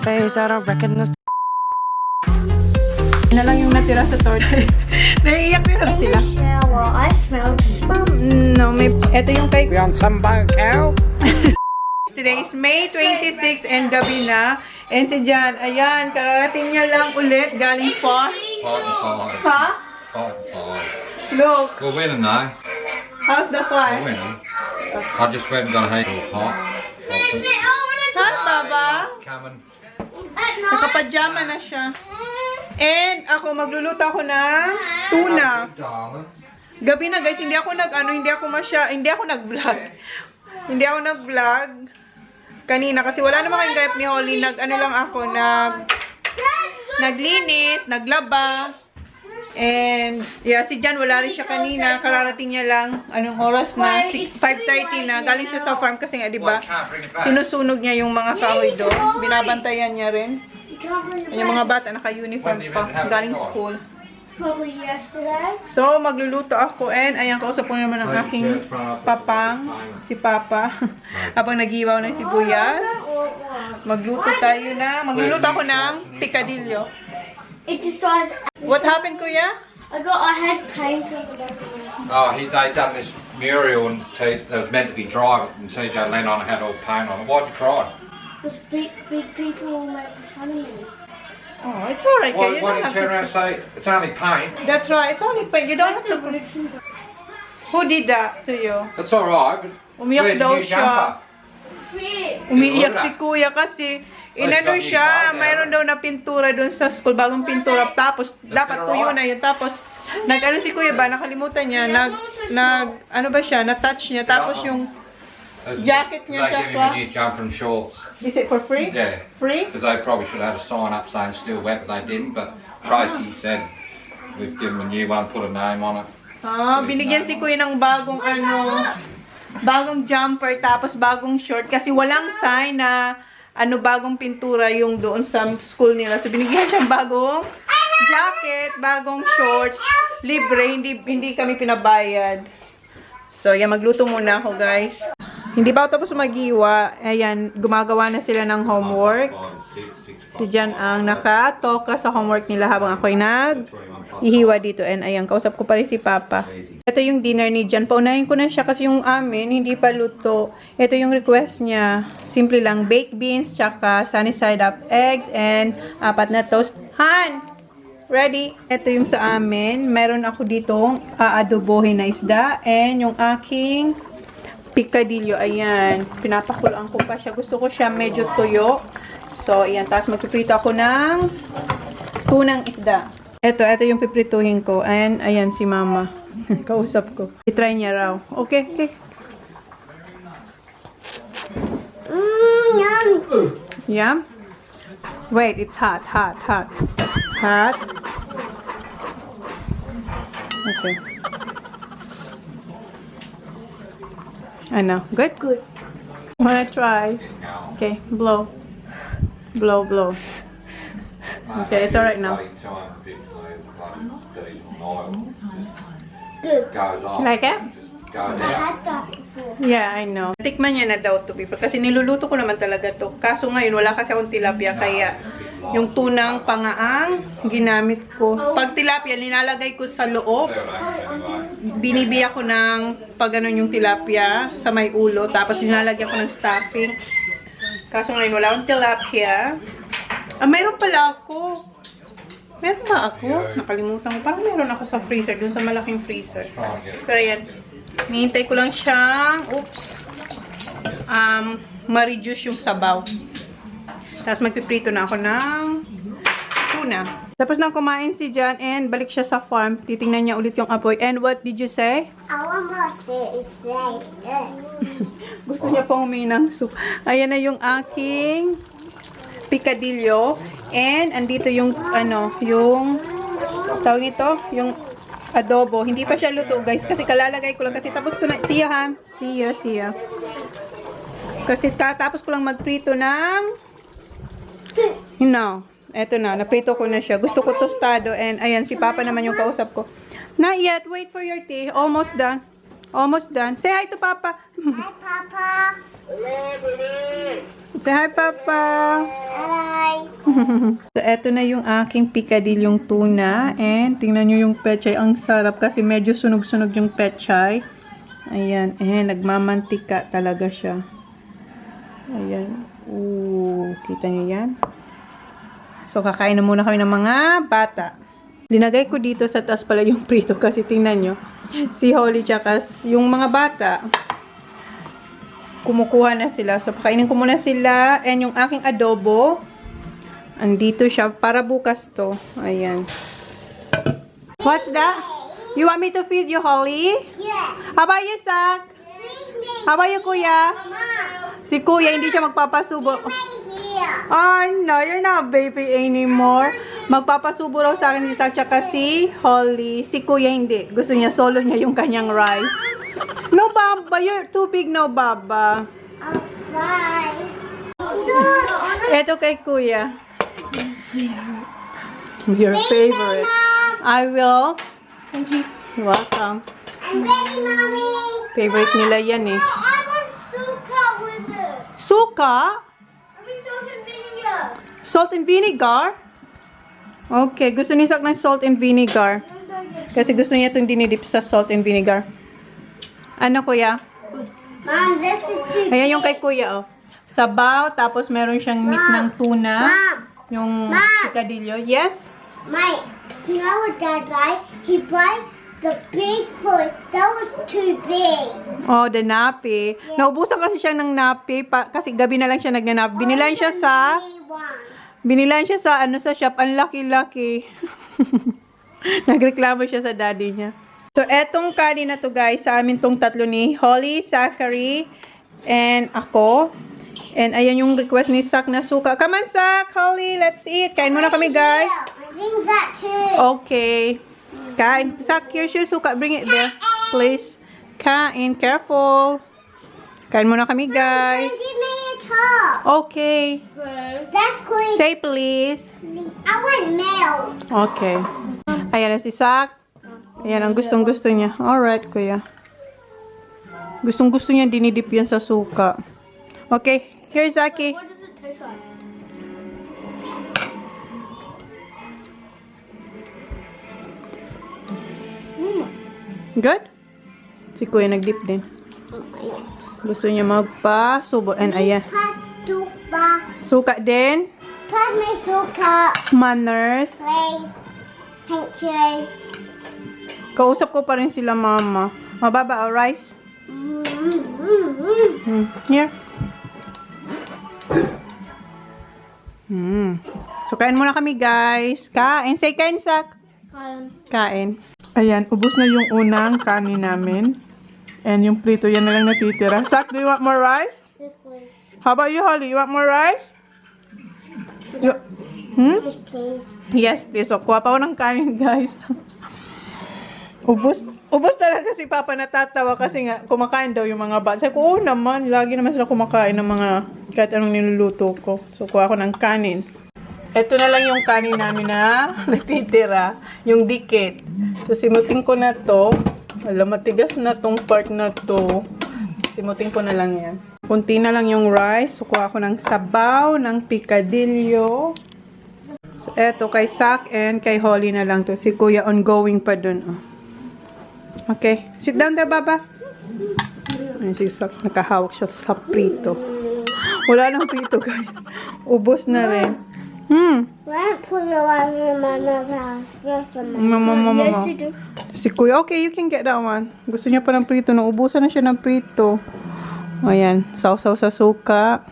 face, I don't recognize. Na lang yung natira sa torta. Naiiyak na sila. Shower, I smell No, may, ito yung kay... We on some cow? Today is May 26 and gabi na. And si Jan, ayan, kararating niya lang ulit galing pa. 5-5. Ha? 5-5. Look, We're winning though. how's the We're fire? winning. I just went and got a heap of hot. Hot, Baba? Coming. Nakapajama na siya. And ako, magluluto ako ng tuna. Darling. Gabi na guys, hindi ako nag-vlog. Hindi ako nag-vlog kanina kasi wala namang kayong gayap ni Holly. Naglinis, naglaba. And yeah, si Jan wala rin siya kanina. Kararating niya lang. Anong oras na? 5:30 na. Galing siya sa farm kasi nga, di ba? Sinusunog niya yung mga kahoy doon. Binabantayan niya rin. Yung mga bata naka-uniform pa. Galing school. probably yesterday. So, magluluto ako and ayan, kausap ko naman ang aking papang, si Papa. Habang nag-iwaw ng sibuyas. Magluluto ako ng picadillo. It decides. What happened, Kuya? I had paint over there. Oh, they done this mural and it was meant to be dry, and TJ Lennon had all paint on it. Why'd you cry? Because big people make fun of me. Oh, it's alright. Why You don't don't you have turn to... around and say, it's only paint? That's right. It's only paint. You don't have to... Who did that to you? It's alright, but Umiyak where's the daw new siya. jumper? Umiiyak si Kuya kasi inano siya, mayroon daw na pintura doon sa school, bagong pintura, tapos dapat tuyo na yun, tapos nag-ano si Kuya ba, nakalimutan niya, ano ba siya, na-touch niya, tapos yung jacket niya, They give him a new jumper and shorts. Is it for free? Yeah. Free? Because they probably should have had a sign up saying still wet, but they didn't. But Tracy said we've given him a new one, put a name on it. Ah, binigyan si Kuya ng bagong jumper, tapos bagong short, kasi walang sign na bagong pintura yung doon sa school nila. So, binigyan siyang bagong jacket, bagong shorts, libre, hindi kami pinabayad. So, yan, magluto muna ako, guys. Hindi pa ako tapos magiwa. Ayan, gumagawa na sila ng homework. Si Jan ang nakatoka sa homework nila habang ako'y nag-ihiwa dito. And ayan, kausap ko pa rin si Papa. Ito yung dinner ni Jan. Paunahin ko na siya kasi yung amin, hindi pa luto. Ito yung request niya. Simple lang, baked beans, tsaka sunny side up eggs, and 4 na toast. Han! Ready? Ito yung sa amin. Meron ako ditong aadobohin na isda. And yung aking picadillo, ayan. Pinapakuloan ko pa siya. Gusto ko siya medyo tuyo. So, ayan. Tapos magpiprito ako ng tunang isda. Ito yung piprituhin ko. And, ayan si Mama. Kausap ko. I-try niya raw. Okay. Yum. Yeah? Wait, it's hot. Hot. Okay. I know. Good? Good. Wanna try? Okay, blow. Blow. Okay, it's alright now. Good. Goes on. Like it? Goes I out. had that before. Yeah, I know. Tikman niya na daw to be kasi niluluto ko naman talaga to. Kaso ngayon, wala kasi akong tilapia, kaya yung tunang pangaang ginamit ko. Pag tilapia, nilalagay ko sa loob. Binibiya ko ng pag ano yung tilapia sa may ulo. Tapos nilalagyan ko ng stuffing. Kaso ngayon, wala akong tilapia. Mayroon pala ako. Meron ba ako? Nakalimutan ko. Parang meron ako sa freezer. Dun sa malaking freezer. Pero yan. Nihintay ko lang siyang, ma-reduce yung sabaw. Tapos magpiprito na ako ng tuna. Tapos nang kumain si Jan and balik siya sa farm. Titingnan niya ulit yung apoy. And what did you say? I want more say. Gusto niya pang humingi ng soup. Ayan na yung aking picadillo. And andito yung, yung tawag nito, yung adobo. Hindi pa siya luto, guys. Kasi kalalagay ko lang. Kasi tapos ko na, see ya, ha? See ya. Kasi tapos ko lang magprito ng, eto na, naprito ko na siya. Gusto ko tostado. And ayan, si Papa naman yung kausap ko. Not yet. Wait for your tea. Almost done. Say hi to Papa. Hi, Papa. Say hi, Papa. Hi. So, eto na yung aking picadilyong tuna. And, tingnan nyo yung pechay. Ang sarap kasi medyo sunog-sunog yung pechay. Ayan. Nagmamantika talaga siya. Ayan. Ooh, kita nyo yan? So, kakain na muna kami ng mga bata. Linagay ko dito sa taas pala yung prito kasi tingnan nyo. Si Holly tsaka yung mga bata, kumukuha na sila. So, pakainin ko muna sila. And yung aking adobo, andito siya. Para bukas to. Ayan. What's that? You want me to feed you, Holly? Yeah. How about you, Sak? Feed me. How about you, Kuya? Mom. Si Kuya, hindi siya magpapasubo. Here. Oh, no, you're not baby anymore. Magpapasubo raw sa akin si Sak tsaka si Holly. Si Kuya hindi. Gusto niya, solo niya yung kanyang rice. No, Baba. You're too big, no, Baba. I'll fly. Eto kay Kuya. Your favorite. I will. Thank you. You're welcome. I'm ready, Mommy. Favorite nila yan eh. No, I want suka with it. Suka? I mean salt and vinegar. Salt and vinegar? Okay, gusto ni Sak ng salt and vinegar. Kasi gusto niya itong dinidip sa salt and vinegar. Ano, Kuya? Mom, this is too Ayan yung kay Kuya, oh. Sabaw, tapos meron siyang meat ng tuna. Mom, Yung Ma! picadillo. Yes? Mike, you know what Dad liked? He bought the big foot. That was too big. Oh, the napi. Naubusan kasi siya ng napi. Kasi gabi na lang siya nagnanap. Binilan siya sa... Binilan siya sa sa shop. Ang laki-laki. Nagreklamo siya sa daddy niya. So, etong kanin na to guys, sa amin tong tatlo ni Holly, Zachary, and ako. And ayan yung request ni Sak na suka. Come on, Sak, Holly, let's eat. Kain muna kami, guys. I think that too. Okay. Kain. Sak, here's your suka. Bring it there, please. Kain. Careful. Kain muna kami, guys. Give me a top. Okay. That's cool. Say please. I want milk. Okay. Ayan na si Sak. Ayan ang gustong-gusto niya. Alright, kuya. Gustong-gusto niya dinidip yan sa suka. Okay. Here's Zaki. What does it taste like? Good? Si kuya nagdip din. Gusto niya magpa-subo. And ayan. Patufa. Suka din. Pass me suka, Manners. please. Thank you. Kausap ko pa rin sila mama. Mababa o rice? Here. So, kain muna kami, guys. Kain. Say kain, Sak. Kain. Ayan, ubos na yung unang kanin namin. And yung prito, yan na lang natitira. Sak, do you want more rice? Yes, please. How about you, Holly? You want more rice? You... Yes, please. Yes, please. So, kuha pa ako ng kanin, guys. Ubos talaga si Papa natatawa kasi nga kumakain daw yung mga bata. Sabi ko, oo naman, lagi naman sila kumakain ng mga kahit anong niluluto ko. So, kuha ako ng kanin. Ito na lang yung kanin namin na natitira, yung dikit. So, simutin ko na to. Alam, matigas na tong part na to. Simutin ko na lang yan. Kunti na lang yung rice. So, kuha ako ng sabaw, ng picadillo. So, eto kay Sak and kay Holly na lang to. Si Kuya ongoing pa dun. Oh. Okay. Sit down there, Baba. Ay, si Sak, nakahawak siya sa prito. Wala nang prito, guys. Ubos na rin. Why put a lot in my mouth? Mama. Yes, you do. Si Kuya, okay, you can get that one. Gusto niya pa ng prito. Naubusan na siya ng prito. Ayan, sausaw sa suka.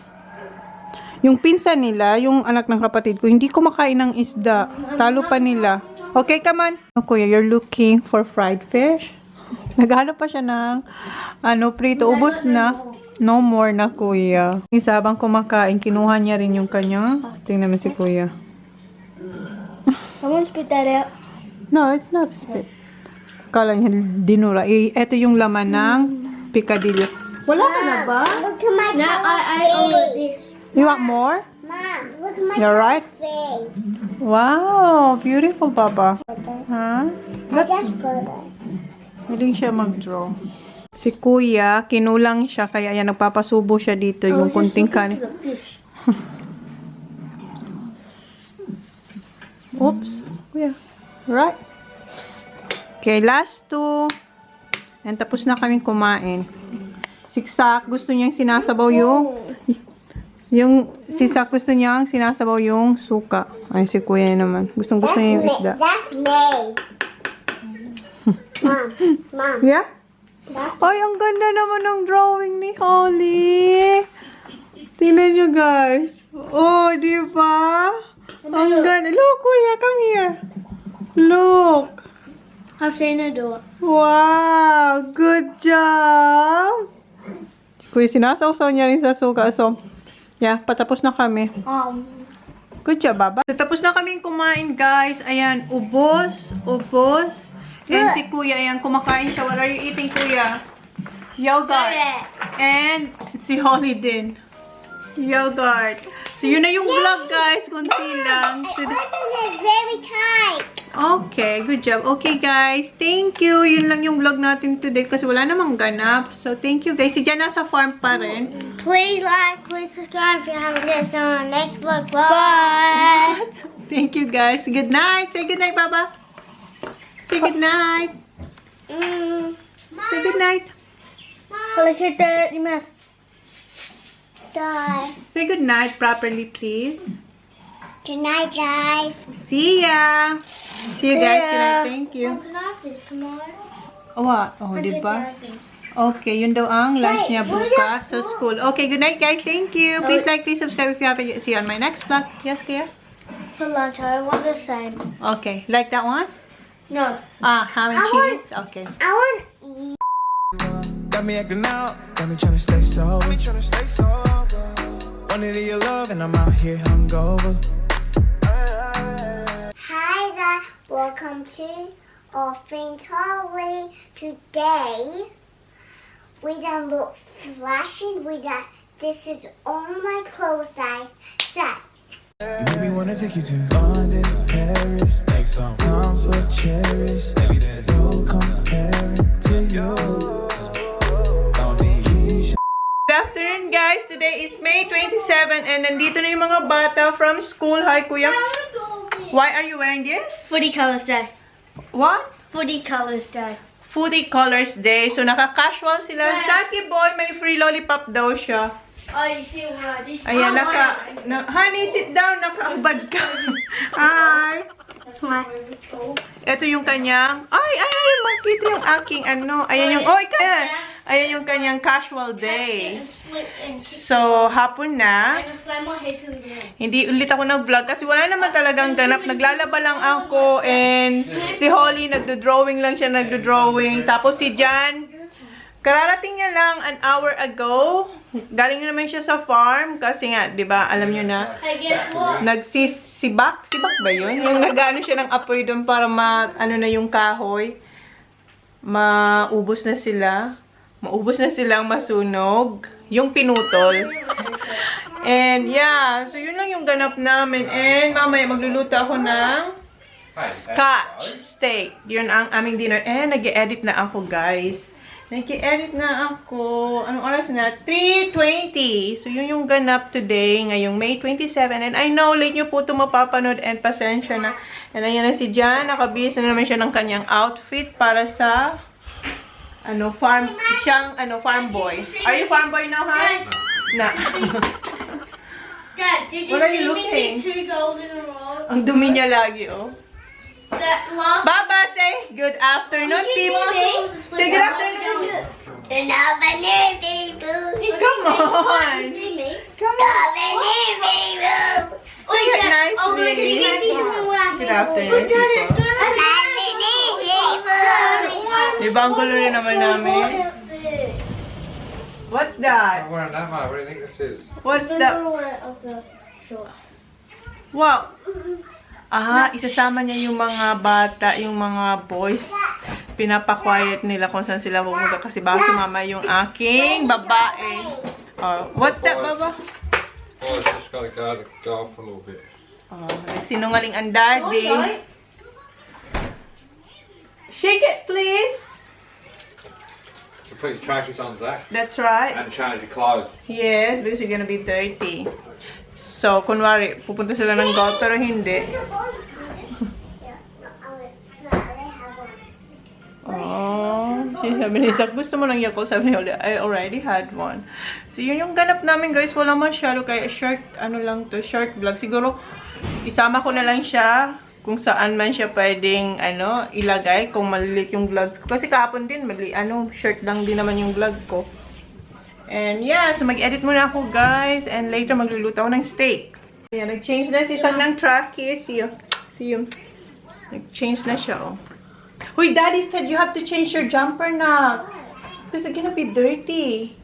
Yung pinsan nila, yung anak ng kapatid ko, hindi kumakain ng isda. Talo pa nila. Okay, come on. Oh, Kuya, you're looking for fried fish? Naghanap pa siya ng prito. Ubos na. No more na, Kuya. Isa habang kumakain, kinuha niya rin yung kanya. Tingnan mo si Kuya. Someone spit that out. No, it's not spit. Kala niya dinura. Ito yung laman ng picadillo. Wala ka na ba? Look at my face. You want more? Mom, look at my You're right. face. Wow, beautiful, Papa. Huh? I just photos. Maling siya mag-draw. Si Kuya, kinulang siya, kaya ayan, nagpapasubo siya dito, yung kunting kanin. Oops. Yeah. Right. Okay, last two. And tapos na kaming kumain. Siksak, gusto niyang sinasabaw si Sak gusto niyang sinasabaw yung suka. Ay, si Kuya naman. Gusto niya yung isda. That's May. Mom. Yeah? That's Ay, ang ganda naman ng drawing ni Holly. Tingnan niyo, guys. Oh, di ba? Ang ganda. Look, Kuya, come here. Look. I've seen a door. Wow! Good job! Kuya, sinasawsaw niya rin sa suka. So, yeah, patapos na kami. Good job, Baba. So, tapos na kaming kumain, guys. Ayan, ubos. And si Kuya, ayan, kumakain siya. What are you eating, Kuya? Yogurt. And si Holly din. Yogurt. So, yun na yung vlog, guys. Kunti lang. It's very tight. Okay, good job. Okay, guys. Thank you. Yun lang yung vlog natin today kasi wala namang ganap. So, thank you, guys. Si Jan nasa farm pa rin. Please like, please subscribe if you haven't yet. See you on the next vlog. Bye. Thank you, guys. Good night. Say good night, Baba. Say good night. Say good night. Look at that. You must die. Say good night properly, please. Good night, guys. See ya. See you, guys. Good night. Thank you. Can I have this tomorrow? What? Oh, diba? Okay, yun daw ang lunch niya bukas sa school. Okay, good night, guys. Thank you. Please like, please subscribe if you haven't yet. See you on my next vlog. Yes, Kia? For lunch, I want the same. Okay. Like that one? No. Ham and cheese? Okay. I want. Got me acting out, got me tryna stay sober. Wanted your love and I'm out here hungover. Hi there. Welcome to our friend's hallway. Today, we done look flashing. This is all my clothes I set. You made me wanna take you to London, Paris. Times were cherished. Baby, there's no comparing to you. Good afternoon, guys. Today is May 27 and nandito na yung mga bata from school. Hi, Kuya. Why are you wearing this? Foodie Colors Day. What? Foodie Colors Day. Foodie Colors Day. So, naka-casual sila. Saki boy, may free lollipop daw siya. Oh, you see what? Ayan, honey, sit down. Nakaabad ka. Hi. Ito yung kanyang, makita yung aking ano. Ayan yung, ayan yung kanyang casual day. So, hapon na. Hindi ulit ako nag-vlog kasi wala naman talagang ganap. Naglalaba lang ako and si Holly nagdo-drawing lang siya, Tapos si Jan, kararating niya lang an hour ago. Galing naman siya sa farm kasi nga, 'di ba? Alam niyo na. Nagsisibak ba 'yun? Yung nagano siya ng apoy doon para ano na yung kahoy. Maubos na silang masunog. Yung pinutol. And yeah, so yun lang yung ganap namin. And mamaya magluluto ako ng Scotch steak. Yun ang aming dinner. And nag-edit na ako, guys. Nag-edit na ako. Anong oras na? 3:20. So, yun yung ganap today, ngayong May 27. And I know, late nyo po ito mapapanood and pasensya na. And ayan na si Jan. Nakabihis na naman siya ng kanyang outfit para sa farm boy. Are you farm boy now, ha? Na. Dad, did you What are see you me looking? get 2 goals in a row? Ang dumi niya lagi, oh. That last Baba, say good afternoon, people. Say good afternoon. Good afternoon, people. Come on. Come on. Say it nicely. Good afternoon, people. Diba ang gulo rin naman namin? What's that? I'm wearing that, mate. What do you think this is? What's that? Wow. Isasama niya yung mga bata, yung mga boys. Pinapa-quiet nila kung saan sila pumunta kasi baka sumama yung aking babae. What's that, Baba? Oh, it's just got to go off a little bit. Sinungaling ang daddy. Shake it, please. So put your tracksuits on, Zach. That's right. And change your clothes. Yes, because you're gonna be dirty. So, kunwari, pupunta sila ng golf pero hindi. Oh, sabi ni Zach, gusto mo ng Yakult? Sabi ni I already had one. So, yun yung ganap namin, guys. Wala masyado. Kaya short, ano lang to, short vlog. Siguro, isama ko na lang siya kung saan man siya pwedeng, ilagay kung malilit yung vlogs ko. Kasi kahapon din, short lang din naman yung vlog ko. And yeah, so mag-edit muna ako, guys. And later, magluluto ako ng steak. Ayan, nag-change na si Sang ng trackie. See you. Nag-change na siya, oh. Uy, Daddy said you have to change your jumper na. Because it's gonna be dirty.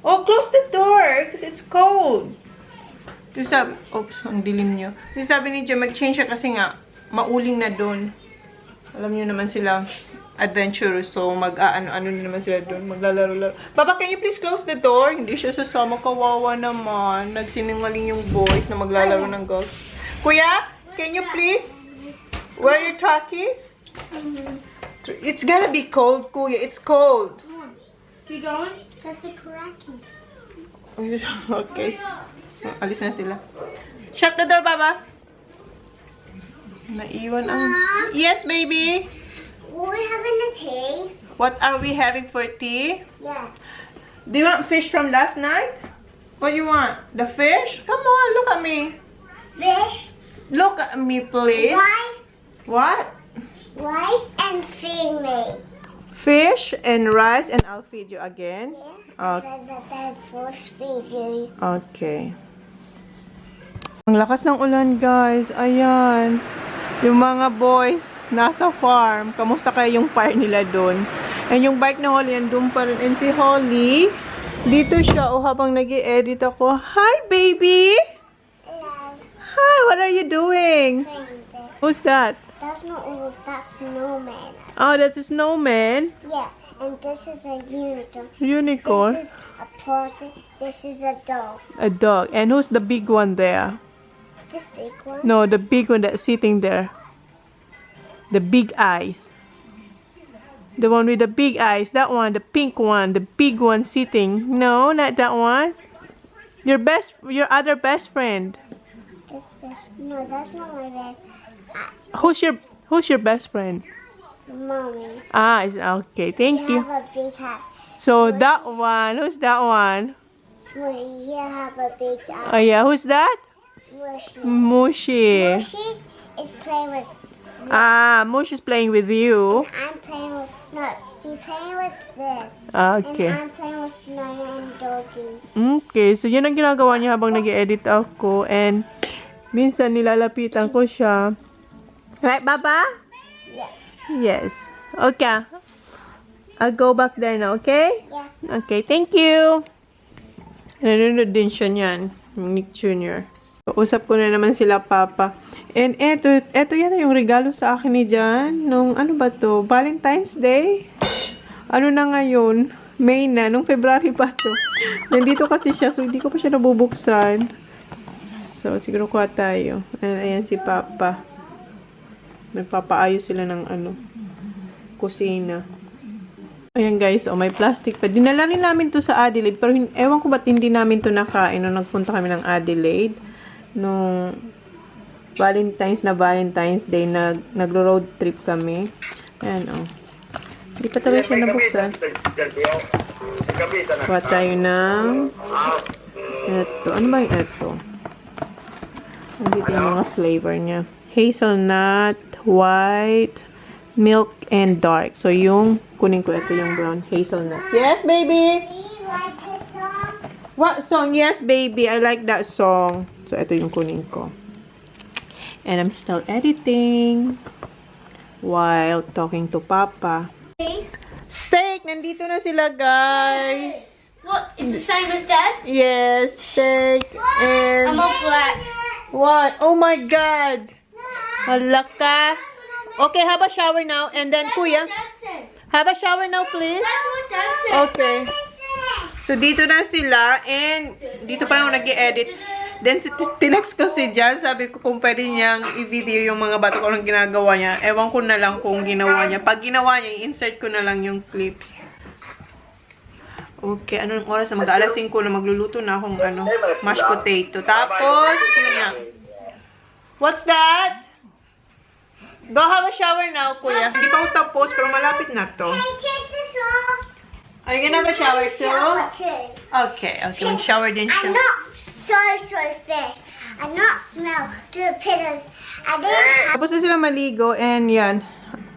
Oh, close the door. Because it's cold. Oops, ang dilim niyo. Sabi ni Jim, mag-change siya kasi nga, mauling na doon. Alam niyo naman sila, adventurous. So, ano naman sila doon. Maglalaro-laro. Papa, can you please close the door? Hindi siya sasama. Kawawa naman. Nagsinungaling yung boys na maglalaro ng golf. Kuya, can you please wear your trackies? It's gonna be cold, Kuya. It's cold. You going? That's the crackies. Okay. So, alis na sila. Shut the door, Baba. Naiwan ang... Yes, baby. We're having a tea. What are we having for tea? Yeah. Do you want fish from last night? What do you want? The fish? Come on, look at me. Fish. Look at me, please. Rice. What? Rice and feed me. Fish and rice, and I'll feed you again. Yeah. That first feed you. Okay. Ang lakas ng ulan, guys. Ayan. Yung mga boys nasa farm. Kamusta kaya yung fire nila doon? And yung bike na Holly, andun pa rin. And si Holly, dito siya. O, habang nag-i-edit ako. Hi, baby! Hello. Hi, what are you doing? Who's that? That's not all. That's snowman. Oh, that's a snowman. Yeah. And this is a unicorn. Unicorn. This is a person. This is a dog. A dog. And who's the big one there? This big one. No, the big one that's sitting there. The big eyes. The one with the big eyes. That one, the pink one. The big one sitting. No, not that one. Your other best friend. This best. No, that's not my best. Who's your best friend? Mommy. Ah, okay. Thank you. Have a big hat. So that one, who's that one? Well, you have a big eye. Oh yeah, who's that? Mushy. Mushy. Mushy is playing with. Ah, Mushy's playing with you. I'm playing with. No, he's playing with this. Okay. And I'm playing with snowman and doggies. Okay, so yun ang ginagawa niya habang nag-edit ako. And minsan nilalapitan ko siya. Right, Baba? Yeah. Yes. Okay. I'll go back there now, okay? Yeah. Okay, thank you. Nanonood din siya niyan, Nick Jr. Usap ko na naman sila, Papa. And eto yata yung regalo sa akin ni Jan. Nung, ano ba to? Valentine's Day? Ano na ngayon? May na. Nung February pa to. Nandito kasi siya, so hindi ko pa siya nabubuksan. So, siguro kuha tayo. Ayan si Papa. Nagpapaayos sila ng kusina. Ayan guys, may plastic pa. Dinala rin namin to sa Adelaide, pero ewan ko ba't hindi namin to nakain nung nagpunta kami ng Adelaide. Nung Valentine's Day, nagro-road trip kami. Ayan, Hindi pa talaga siya nabuksan. Kuha tayo ng eto. Ano ba yung eto? Nandito yung mga flavor niya. Hazelnut, white, milk, and dark. So, yung kunin ko, ito yung brown hazelnut. Yes, baby? Do you like this song? What song? Yes, baby. I like that song. So, ito yung kunin ko. And I'm still editing while talking to Papa. Steak! Nandito na sila, guys. What? It's the same as Dad? Yes, steak. And I'm all black. what? Oh my God! Hala ka. Okay, have a shower now. And then, Kuya, Dad said. have a shower now, please. That's what Dad said. Okay. So, dito na sila. And, dito pa lang ako nag-i-edit. Then, tinext ko si Jan. Sabi ko kung pwede niyang i-video yung mga bato ko ng ginagawa niya. Ewan ko na lang kung ginawa niya. Pag ginawa niya, i-insert ko na lang yung clips. Okay, anong oras na? Mag-alas 5 na magluluto na akong mashed potato. Tapos, yun na. What's that? Go have a shower now, kuya. Hindi pa ako tapos, pero malapit na to. Can I take this off? Are you gonna have a shower too? Shower too. Okay, shower din I'm siya. not so fish. I'm not smell the pitters. I didn't have Tapos na sila maligo, and yan.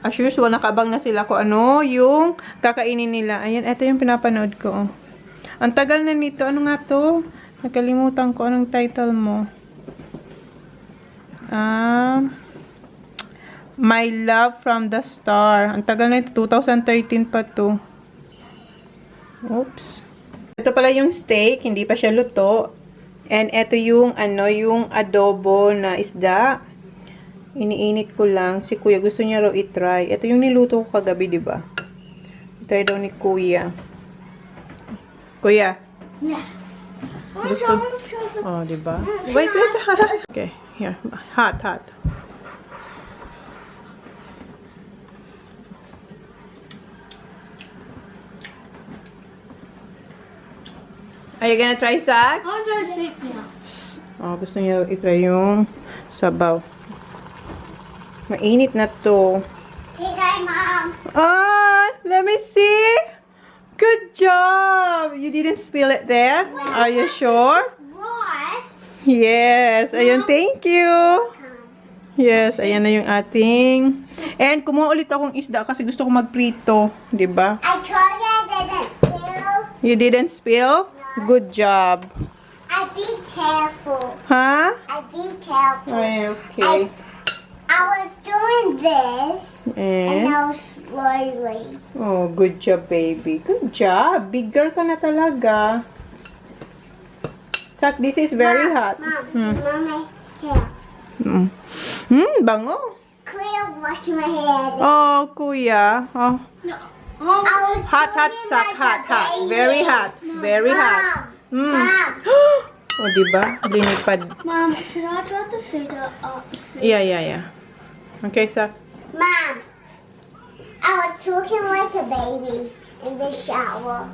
As usual, nakabang na sila kung ano yung kakainin nila. Ayan, ito yung pinapanood ko. Oh. Ang tagal na nito. Ano nga to? Nakalimutan ko. Anong title mo? My Love from the Star. Ang tagal na ito. 2013 pa to. Oops. Ito pala yung steak. Hindi pa siya luto. And ito yung, yung adobo na isda. Iniinit ko lang. Si kuya gusto niya raw i-try. Ito yung niluto ko kagabi, di ba? I-try daw ni kuya. Kuya. Yeah. Gusto. Oh, di ba? Wait. Okay, here. Hot. Are you gonna try, Zach? I'm going to sleep now. Oh, gusto niya i-try yung sabaw. Mainit na to. Hey, Mom. Let me see. Good job. You didn't spill it there? Are you sure? Ross. Yes. Ayun, thank you. Yes, ayan na yung ating. And kumuha ulit akong isda kasi gusto ko magprito. Diba? I tried it, I didn't spill. You didn't spill? Good job. I be careful. Huh? I be careful. Okay. I was doing this, and And? now slowly. Oh, good job, baby. Good job. Big girl ka na talaga. Sak, this is very hot. Mom, smell my hair. Bango. Clear, wash my hair. Oh, kuya. Oh. Mom, I was Hot, doing Sak, like a hot. baby. Very hot. Very hot. Mom, Oh, diba? Linipad. Mom, can I try the food up? Yeah. Okay, Sak. Mom, I was talking like a baby in the shower.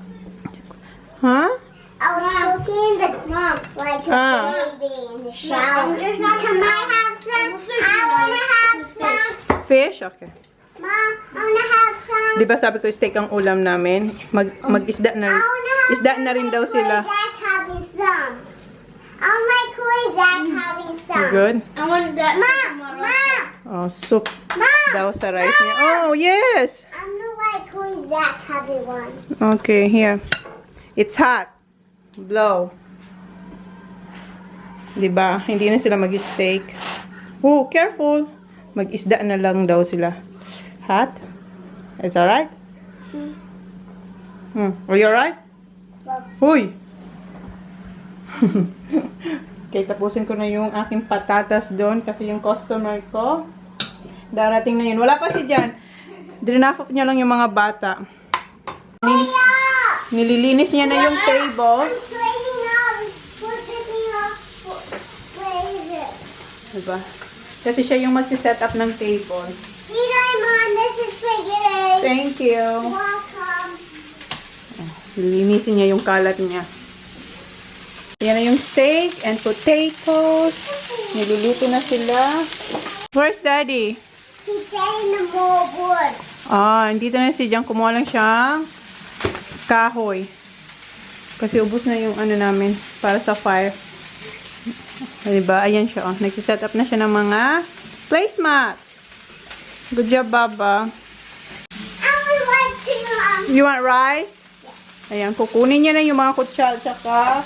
Huh? I was talking like a baby in the shower. Can I have some? I want to have some. Fish? Okay. Mom, I want to have some. Diba sabi ko steak ang ulam namin? Mag-isda na. Isda na rin daw sila. Zach having some. I like Zach having some. Good? I want that. Mom. Oh, soup Mom. daw sa rice niya. Oh, yes! I'm not like Zach having one. Okay, here. It's hot. Blow. Diba? Hindi na sila mag-steak. Oh, careful. Mag-isda na lang daw sila. Hot? It's alright? Are you alright? Huy! Okay, tapusin ko na yung aking patatas doon kasi yung customer ko darating na yun. Wala pa si Jan. Drinafop niya lang yung mga bata. Nililinis niya na yung table. Diba? Kasi siya yung magsiset up ng table. Mom, this is spaghetti. Thank you. Welcome. Lilinisin niya yung kalat niya. Yan na yung steak and potatoes. Niluluto na sila. Where's Daddy? He's getting the more wood. Dito na si Jan. Kumuha lang siyang kahoy. Kasi ubos na yung ano namin para sa fire. Diba? Ayan siya. Nagsiset up na siya ng mga placemats. Good job, Baba. I would like to, You want rice? Ayan, kukunin niya na yung mga kutsal tsaka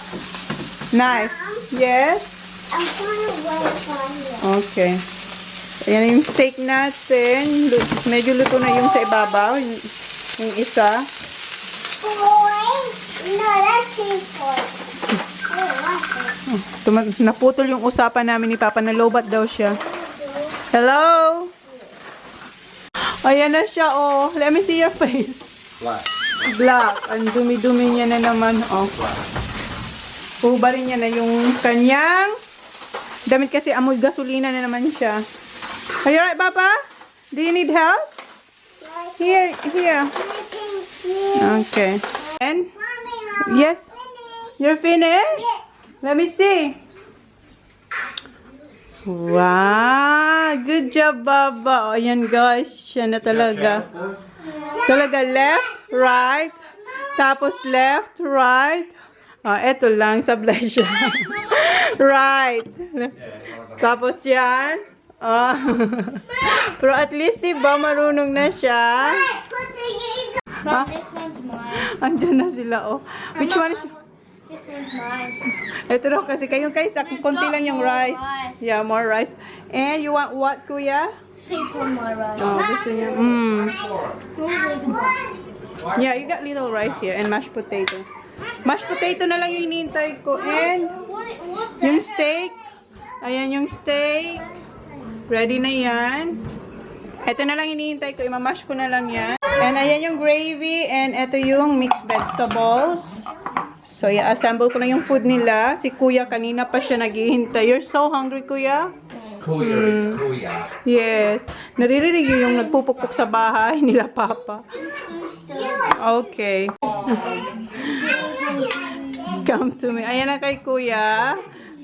knife. Yes? I'm going to wait for you. Okay. Ayan yung steak natin. Medyo luto na yung sa ibabaw. Yung isa. Wait. No, that's too short. I don't want it. Naputol yung usapan namin ni Papa. Nalobat daw siya. Hello? Ayan na siya, oh. Let me see your face. Black. Black. Ang dumi-dumi niya na naman, oh. Hubarin niya na yung kanyang damit kasi amoy gasolina na naman siya. Are you alright, Papa? Do you need help? Here. Okay. And, Mommy, yes? You're finished? Let me see. Wow! Good job, Baba. O, ayan guys. Siya na talaga. Talaga left, right. Tapos left, right. Eto lang. Sablay siya. Right. Tapos yan. Pero at least, diba, marunong na siya. Mom, this one's mine. Andyan na sila, oh. Which one is... This one's mine. Ito daw kasi kayong kaysa, konti lang yung rice. Yeah, more rice. And you want what, kuya? Super more rice. Oh, gusto niya. Yeah, you got little rice here and mashed potato. Mashed potato na lang yung hinihintay ko. And yung steak. Ayan yung steak. Ready na yan. Ito na lang hinihintay ko. Imamash ko na lang yan. And ayan yung gravy. And ito yung mixed vegetables. So, i-assemble ko na yung food nila. Si Kuya, kanina pa siya naghihintay. You're so hungry, Kuya? Kuya is kuya. Yes. Naririnig yung nagpupukpok sa bahay nila, Papa. Okay. Come to me. Ayan na kay Kuya.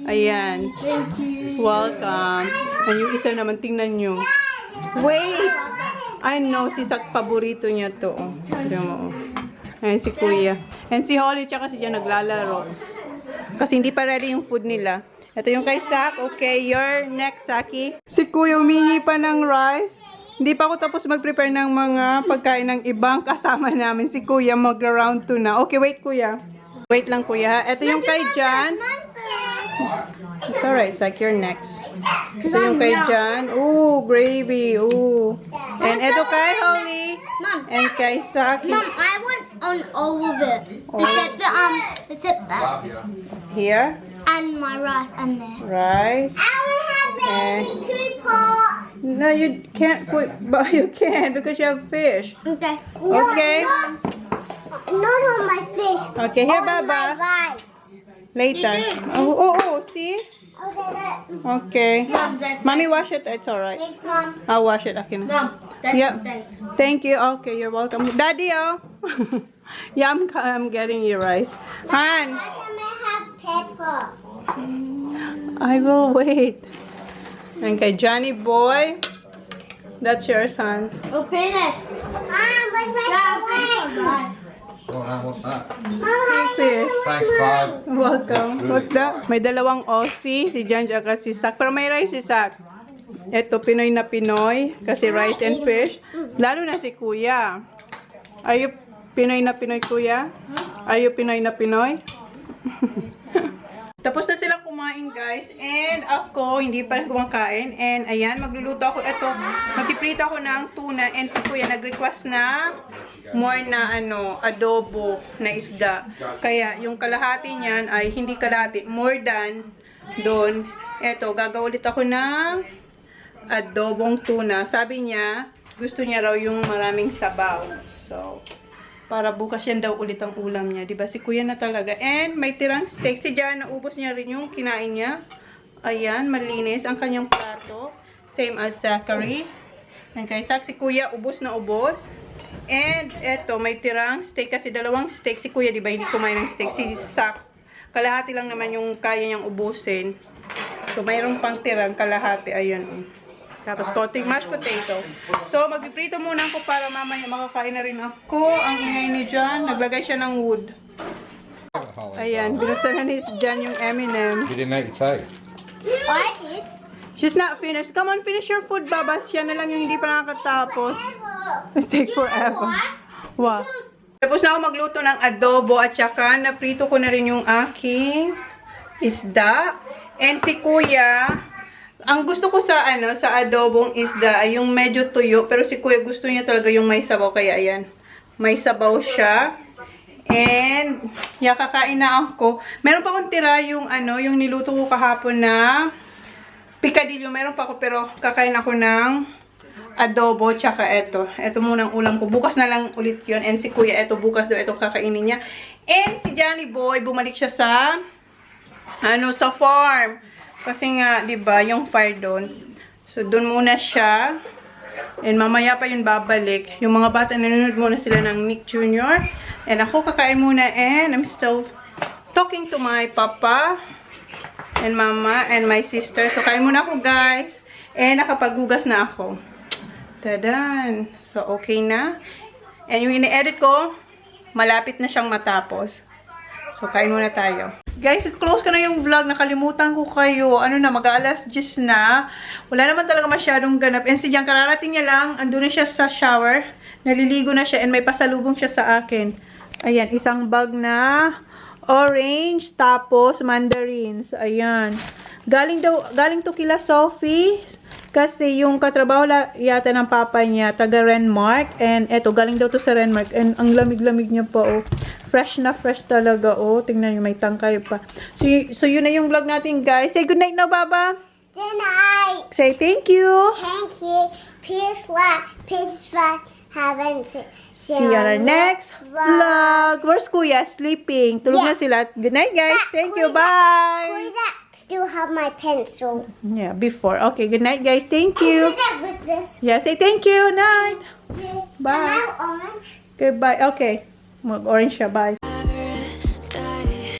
Ayan. Thank you. Welcome. And yung isa naman, tingnan nyo. Wait! I know, si Sak, paborito niya to. Oh. Tignan mo, oh. Ayan si Kuya. And si Holly, tsaka si Jan naglalaro. Kasi hindi pa ready yung food nila. Ito yung kay Sak. Okay, your next, Saki. Si Kuya humingi pa ng rice. Hindi pa ako tapos mag-prepare ng mga pagkain ng ibang kasama namin. Si Kuya mag-round 2 na. Okay, wait, Kuya. Wait lang, Kuya. Ito yung kay Jan. It's alright, it's like you're next. Ito yung kay Jan. Ooh, gravy. Ooh. And ito kay Holly. Mom. And kay Saki. Mom, I want on all of it. Except that. Here. And my rice and there. Rice. I will have And two pots. no, you can't put, but you can because you have fish. Okay. Okay. Not on my fish. Okay, here, On my Baba. rice. Later. You did. Oh, see? Okay, Okay. Mom, that's Mommy, wash it. It's alright. thanks, Mom. I'll wash it. Okay. Mom, that's Yeah. thanks. Thank you. Okay, you're welcome. Daddy, oh. Yeah, I'm getting you rice. Han, I'm gonna have pepper. I will wait. And kay Johnny Boy. That's yours, Han. Open it. Where's my rice? Oh, no, what's that? Fish. Thanks, bud. Welcome. What's that? May dalawang Aussie, si Jan at si Sak. Pero may rice si Sak. Ito, Pinoy na Pinoy. Kasi rice and fish. Lalo na si Kuya. Are you Pinoy na Pinoy, Kuya? Are you Pinoy na Pinoy? Tapos na silang kumain, guys. And ako, hindi pa kumakain. And ayan, magluluto ako. Ito, magpiprito ako ng tuna. And si Kuya nag-request na more na adobo na isda. Kaya yung kalahati niyan ay hindi kalahati, more than doon. Eto, gagawa ulit ako ng adobong tuna. Sabi niya, gusto niya raw yung maraming sabaw. So, para bukas yan daw ulit ang ulam niya. Diba si Kuya na talaga. And may tirang steak. Si Jan, naubos niya rin yung kinain niya. Ayan, malinis ang kanyang plato. Same as Zachary. And kay Sak, si Kuya, ubos na ubos. And eto, may tirang steak kasi dalawang steak. Si Kuya, di ba, hindi kumain ng steak. Si Sak, kalahati lang naman yung kaya niyang ubusin. So, mayroong pang tirang kalahati. Ayun. Tapos, konting mashed potato. So, magpiprito muna ako para mamaya makakain na rin ako. Ang ingay ni John, naglagay siya ng wood. Ayan, binuksan na ni John yung M&M. You didn't eat your tea. I did. She's not finished. Come on, finish your food, Baba. Siya na lang yung hindi pa nakakatapos. It take forever. Wow. Tapos na ako magluto ng adobo at saka naprito ko na rin yung aking isda. And si Kuya, ang gusto ko sa sa adobong isda ay yung medyo tuyo, pero si Kuya gusto niya talaga yung may sabaw, kaya ayan. May sabaw siya. And kakain na ako. Meron pa akong tira yung yung niluto ko kahapon na picadillo. Meron pa ako, pero kakain ako ng adobo, tsaka ito muna ang ulam ko. Bukas na lang ulit yun. And si Kuya, bukas daw, kakainin niya. And si Johnny Boy, bumalik siya sa sa farm. Kasi nga, di ba, yung fire doon. So, doon muna siya. And mamaya pa yun babalik. Yung mga bata, nanonood muna sila ng Nick Jr. And ako, kakain muna. And I'm still talking to my papa and mama and my sister. So, kain muna ako, guys. And nakapaghugas na ako. Tadan! So, okay na. And yung ini-edit ko, malapit na siyang matapos. So, kain muna tayo. Guys, close ko na yung vlog. Nakalimutan ko kayo. Ano na, mag-aalas 10 na. Wala naman talaga masyadong ganap. And si Jan, kararating niya lang. Andun na siya sa shower. Naliligo na siya. And may pasalubong siya sa akin. Ayan, isang bag na orange. Tapos, mandarins. Ayan. Galing to kila Sophie. Kasi yung katrabaho yata ng papa niya, taga Renmark. And eto, galing daw to sa Renmark. And ang lamig-lamig niya pa, oh. Fresh na fresh talaga, oh. Tingnan niyo, may tangkay pa. So yun na yung vlog natin, guys. Say good night na, Baba. Good night. Say thank you. Thank you. Peace, love, peace, love. See See you on our next vlog. Where's Kuya? Sleeping. Tulog na sila. Good night, guys. Thank you. Bye. Still have my pencil. Yeah, before. Okay, good night, guys. Thank you. With this. Yeah, say thank you. Night. Okay. Bye. Am I orange? Goodbye. Okay. Mag-orange siya. Bye.